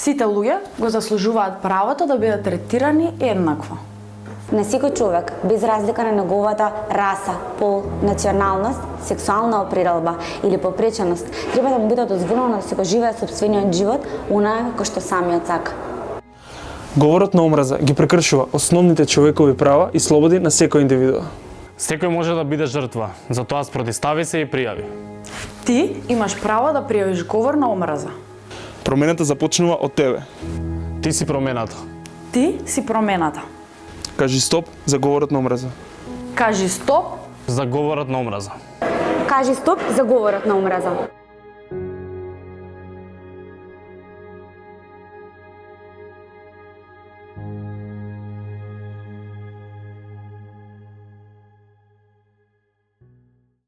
Сите луѓе го заслужуваат правото да бидат третирани еднакво. На секој човек, без разлика на неговата раса, пол, националност, сексуална определба или попреченост, треба да му биде дозволено да си го живее сопствениот живот онака како што самиот сака. Говорот на омраза ги прекршува основните човекови права и слободи на секој индивидуа. Секој може да биде жртва, затоа спротистави се и пријави. Ти имаш право да пријавиш говор на омраза. Промената започнува од тебе. Ти си промената. Ти си промената. Кажи стоп за говорот на омраза. Кажи стоп За говорот на омраза. Кажи стоп за говорот на омраза.